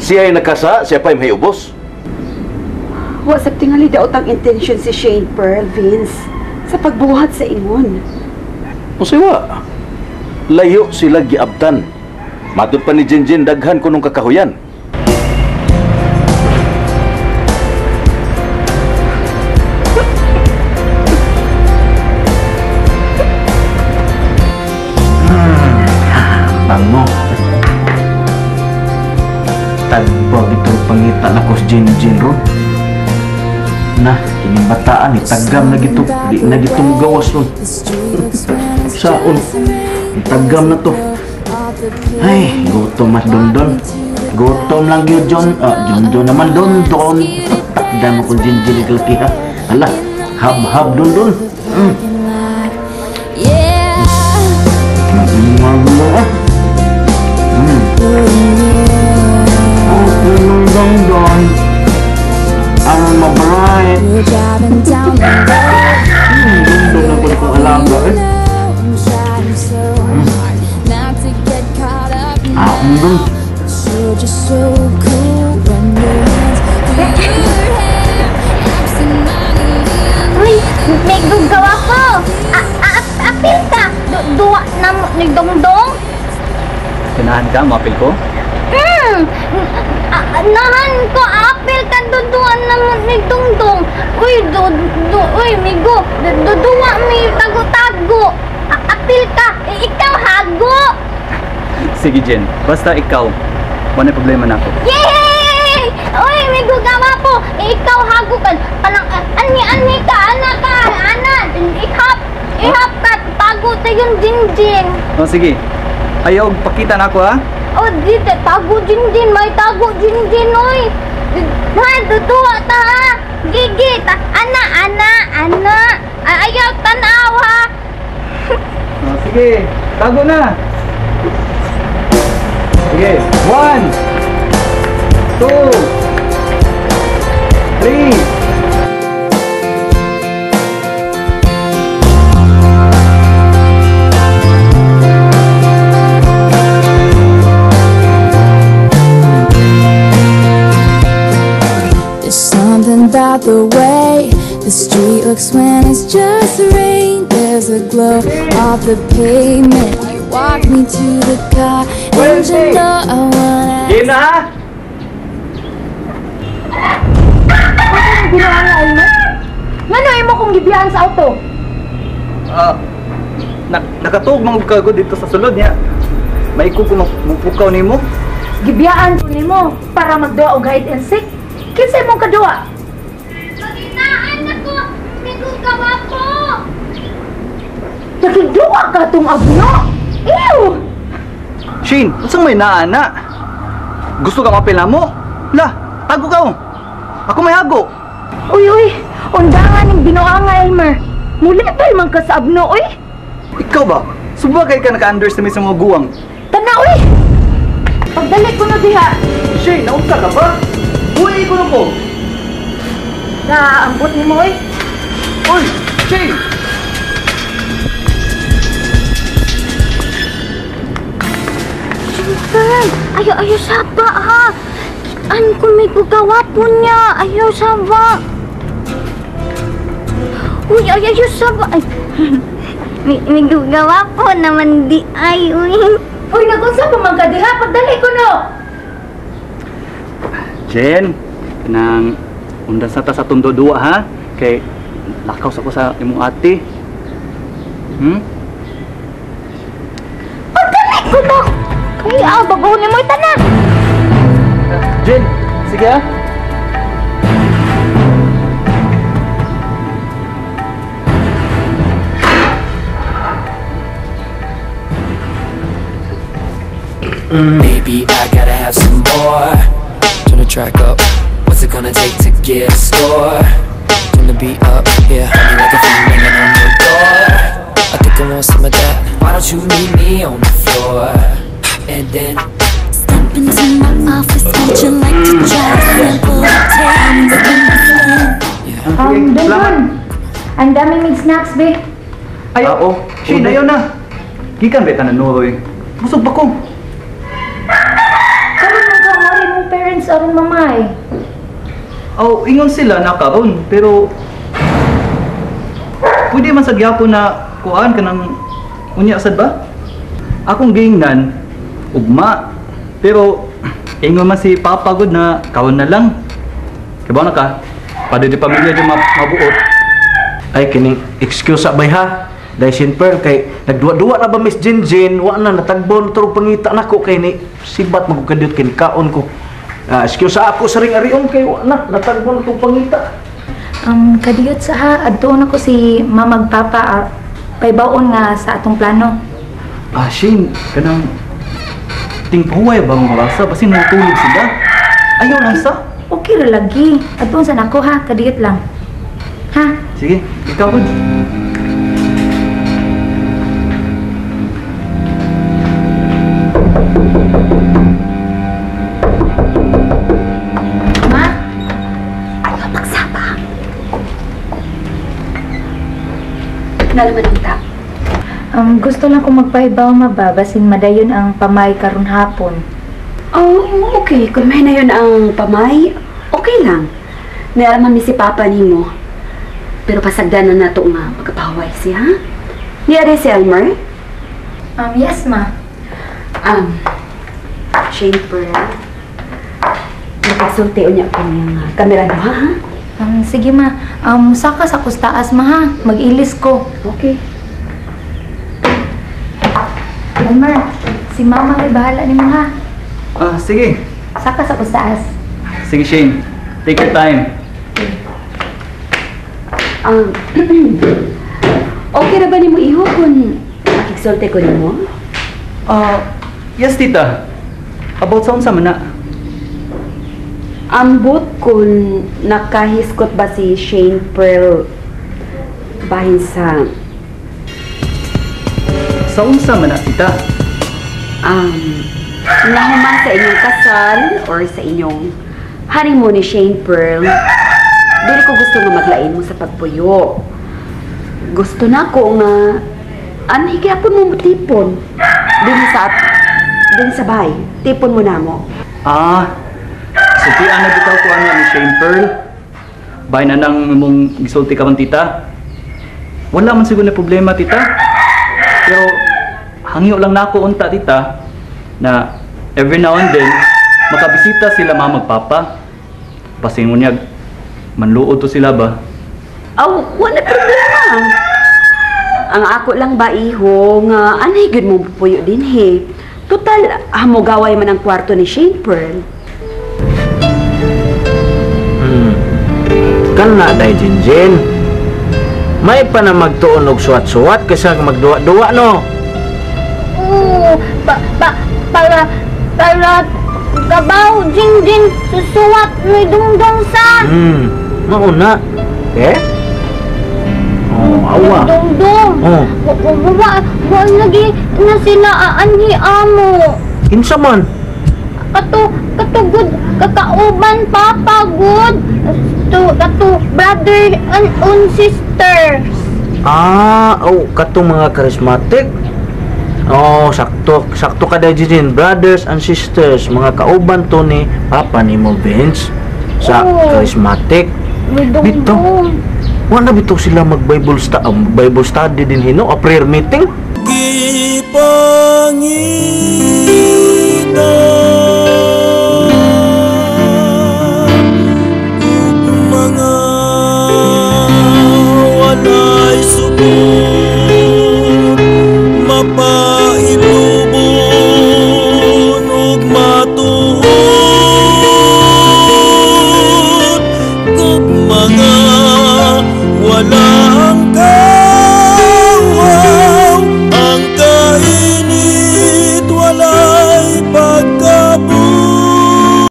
Siya ay nakasa, siya pa ay may ubos. Wa sa tingali daot ang intention si Shane Pearl, Vince, sa pagbuhat sa ingon. Musiwa, layo sila giabtan. Matud pa ni Jinjin daghan kunong kakahuyan. Bango. Tagpag itong pangita na ko si Jinjin ron. Nah, kining bataan itagam na gito. Di na gitong gawas ron. Saon, itagam na to. Ay, gutom mas Dondon. Gutom lang yun, John. John naman Dondon. Takda mo ko Jinjin ikalaki ha. Ala, hab-hab Dondon. Magulo ah. Dondon. Ang mabaray. Dondon na po kong alaga eh. Dondon. Uy, may gugaw ako. Apil ka. Duwa na ni Dongdong. Kinahan ka, mapil ko? Nahan ko, apil ka. Duduan na ni Dongdong. Uy, migo. Duduwa may tago-tago. Apil ka. Ikaw hago. Sige, Jen. Basta ikaw. Wala problema na ako. Yay! Uy, may gugawa po. Ikaw hago ka. Parang, ani ka, anak ka. Anak, ihap ka. Tago tayo yung Jinjin. Oh, sige. Ayaw, pakita na ako, ha? Oh, dito. Tago Jinjin. May tago Jinjin, oy. Ha, tutuwa ta, ha? Gigi, anak. Ayaw tanaw, ha? Oh, sige. Tago na. Sige. 1, 2, 3. About the way the street looks when it's just rain. There's a glow off the pavement. You walk me to the car, and you know I wanna. Game na, ha? Ginawa nga, Alma? Ngano mo kung gibiyahan sa auto? Nakatuog mga kago dito sa sulod niya. Maiko ko magpukaw ni mo. Gibiyaan ko nimo para magduwa og hide and seek. Kinsay mong kaduwa? Paginaan ako! May gugawa ko! Nagigduwa ka tong abno? Ew! Shane, unsang may naana? Gusto ka mapila mo? La, tago ka. Ako may hago. Uy! Undangan ng binuanga, Elmer. Mulipal man ka sa abno, uy! Ikaw ba? Subagay ka naka-underestimate sa mga guwang. Tana, uy! Pagdali ko na diha. Shane, naunta ka ba? Uy, ko na po. Naambot ni mo, uy. Uy, Shane! Siyempre, ayaw saba, ha? Ano kung may gugawa po niya? Ayaw saba. Uy, ayaw saba. Ay, may gugawa po naman di ay, uy. Uy, nagunsa pa man ka diha. Pagdali ko no. Jen, nang undan sa ta sa tundodua, ha? Kay lakaw sa ko sa imong ate. Pagdali ko no. Ay, babaw ni mo tanan. Jen, sige, ha? Maybe I gotta have some more. Turn the track up. What's it gonna take to get a score? Turn the beat up, yeah. Honey, like a phone ringing on your door. I think I want some of that. Why don't you meet me on the floor? And then step into my office. Would you like to try simple things? Doon. Ang daming may snacks, be. Ayaw. Shane, ayaw na. Gikan ba ka na nuhoy? Busog pa ko. Vince aron mamay. Oh, ingon sila na karon, pero pwede man sa gyapon na kuan kanang unya sad ba? Akong gingnan ugma, pero ingon man si Papa gud na kaon na lang. Kabaw na ka? Pada di pamilya di mabuot. Ay, kining excuse abay ha. Dahil Shane Pearl, kay nagduwa-duwa na ba Miss Jinjin? Wa na, natagbon taro pangita na ko kay ni sibat magkukadiyot kay kaon ko. Excuse ako sa ring arion kay wa na, natagbon itong pangita. Kadiyot sa ha, adtoon ako si mamag papa paybaon nga sa atong plano. Shane, kanang tingpahuway ba mga rasa? Basin natulog sila. Ayaw lang sa? Okay ra lagi. Adtoon sa nako ha, kadiyot lang. Ha? Sige, ikaw gud. Ma? Ayaw magsapa. Nalaman ang ta. Gusto lang kong magpahibaw mababasin madayon ang pamay karon hapon. Oh, okay. Kung may na yun ang pamay, okay lang. Nalaman mi si Papa nimo. Pero pasagdanan na to nga magkapahaway siya, ha? Niyari si Elmer? Yes, ma. Shane Pearl. Nagkasulti niya ko niyang kamera do, ha? Sige, ma. Saka sa kustaas, ma, ha? Mag-ilis ko. Okay. Elmer, si mama ay bahala ni mo, ha? Sige. Saka sa kustaas. Sige, Shane. Take your time. Okay na ba ni mo iho kung makiksulti ko ni mo? Yes, tita. About sa unsa man na? Ambot kung nakahiskot ba si Shane Pearl bahin sa unsa man na, tita? nahuman sa inyong kasal or sa inyong honeymoon ni Shane Pearl, dili ko gusto nga maglain mo sa pagpuyo. Gusto na ko nga anhigyapon mo tipon din sa bahay. Tipon mo na mo. Sutian na bitaw ko ana ni Shane Pearl. Bahay na nang mong gisulti ka man, tita. Wala man siguro na problema, tita. Pero hangyo lang nako unta, tita, na every now and then makabisita sila mama magpapa. Pasingunyag manluod to sila ba? Wala problema. Ang ako lang ba iho nga anay gud mo puyo din he. Total amo gaway man ang kwarto ni Shane Pearl. Kana day Jinjin. May pa na magtuon og suwat-suwat kaysa magduwa-duwa no. Oo, para kabaw, Jinjin, susuwat, may dungdong sa. Mauna. Awa. Dungdong. Wa lagi na sila aanhi amo. Kinsa man? Katugod, kakauban, papa, good. Kato, brother and sisters. Katong mga charismatic. Sakto ka day Jinjin, brothers and sisters, mga kauban to ni Papa ni mo Vince sa charismatic. May dungdong. Wala bitaw sila mag-Bible study din hino, a prayer meeting. Gipangita